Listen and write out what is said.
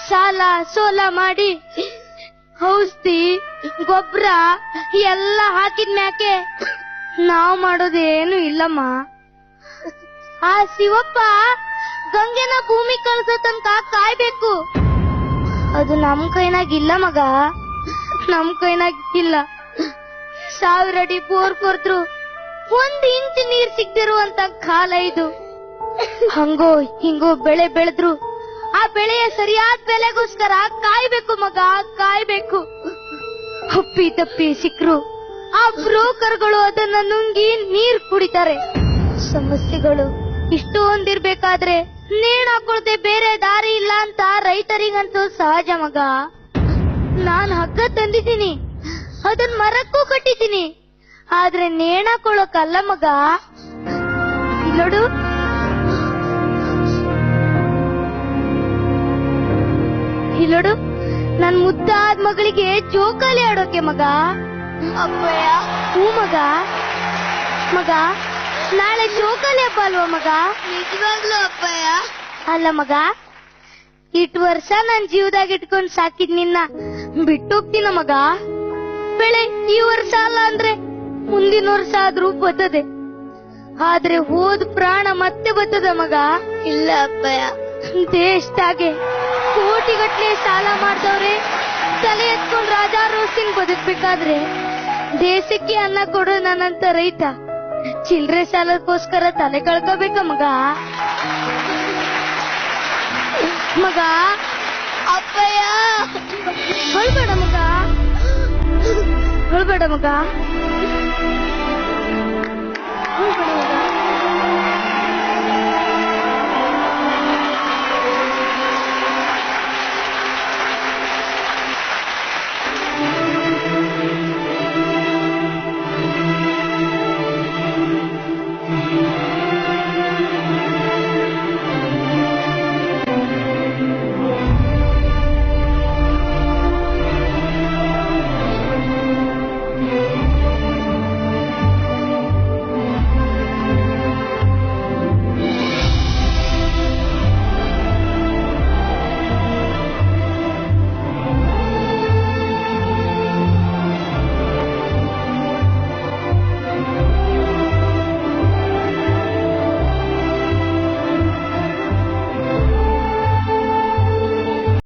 ಸಾಲ ಸೋಲ ಮಾಡಿ ಔಷಧಿ ಗೊಬ್ಬರ ಎಲ್ಲ ಹಾಕಿದ್ಮ್ಯಾಕೆ ನಾವ್ ಮಾಡೋದೇನು ಇಲ್ಲಮ್ಮ. ಆ ಶಿವಪ್ಪ ಗಂಗೆನ ಭೂಮಿ ಕಳ್ಸೋ ತನಕ ಕಾಯ್ಬೇಕು. ಅದು ನಮ್ ಕೈನಾಗಿಲ್ಲ ಮಗ, ನಮ್ ಕೈನಾಗಿಲ್ಲ. 1000 ಅಡಿ ಬೋರ್ ಕೊರ್ದ್ರು 1 ಇಂಚ್ ನೀರ್ ಸಿಗ್ದಿರುವಂತ ಕಾಲ ಇದು. ಹಂಗೋ ಹಿಂಗೋ ಬೆಳೆ ಬೆಳೆದ್ರು ಆ ಬೆಳೆಯ ಸರಿಯಾದ ಬೆಲೆಗೋಸ್ಕರ ಕಾಯ್ಬೇಕು ಮಗ, ಕಾಯ್ಬೇಕು. ಹಪ್ಪಿ ತಪ್ಪಿ ಸಿಕ್ರು ಆ ಬ್ರೋಕರ್ಗಳು ಅದನ್ನ ನುಂಗಿ ನೀರ್ ಕುಡಿತಾರೆ. ಸಮಸ್ಯೆಗಳು ಇಷ್ಟೊಂದಿರ್ಬೇಕಾದ್ರೆ ನೇಣ್ ಹಾಕೊಳ್ದೆ ಬೇರೆ ದಾರಿ ಇಲ್ಲ ಅಂತ ರೈತರಿಗಂತೂ ಸಹಜ ಮಗ. ನಾನ್ ಹಗ್ಗ ತಂದಿದ್ದೀನಿ, ಅದನ್ ಮರಕ್ಕೂ ಕಟ್ಟಿದ್ದೀನಿ, ಆದ್ರೆ ನೇಣ್ ಹಾಕೊಳ್ಳೋಕಲ್ಲ ಮಗ. ನೋಡು, ಇಲ್ಲೋಡು, ನನ್ ಮುದ್ದಾದ ಮಗಳಿಗೆ ಜೋಕಾಲಿ ಆಡೋಕೆ ಮಗ. ಅಪ್ಪಯ್ಯ. ಹೂ ಮಗ. ಮಗ, ನಾಳೆ ಜೋಕಾಲಿ ಹಬ್ಬ ಅಲ್ವಾ ಮಗ? ನಿಜವಾಗ್ಲೂ ಅಪ್ಪಯ್ಯ? ಅಲ್ಲ ಮಗ, ಇಷ್ಟು ವರ್ಷ ನನ್ ಜೀವದಾಗ ಇಟ್ಕೊಂಡ್ ಸಾಕಿದ್ ನಿನ್ನ ಬಿಟ್ಟೋಗ್ತೀನ ಮಗ. ಬೆಳೆ ಈ ವರ್ಷ ಅಲ್ಲ ಅಂದ್ರೆ ಮುಂದಿನ ವರ್ಷ ಆದ್ರೂ ಬರ್ತದೆ, ಆದ್ರೆ ಹೋದ್ ಪ್ರಾಣ ಮತ್ತೆ ಬರ್ತದ ಮಗ. ಇಲ್ಲ ಅಪ್ಪಯ್ಯ. ದೇಶದಾಗೆ ಕೋಟಿಗಟ್ಲೆ ಸಾಲ ಮಾಡ್ದವ್ರೆ ತಲೆ ಎತ್ಕೊಂಡ್ ರಾಜಾ ರೋಸಿಂಗ್ ಬದುಕ್ಬೇಕಾದ್ರೆ ದೇಶಕ್ಕೆ ಅನ್ನ ಕೊಡೋ ನನ್ನಂತ ರೈತ ಚಿಲ್ರೆ ಸಾಲಕ್ಕೋಸ್ಕರ ತಲೆ ಕಳ್ಕೋಬೇಕ ಮಗ. ಮಗ, ಅಪ್ಪಯ್ಯ ಹೊಳ್ಬೇಡ ಮಗ, ಹೊಳ್ಬೇಡ ಮಗ.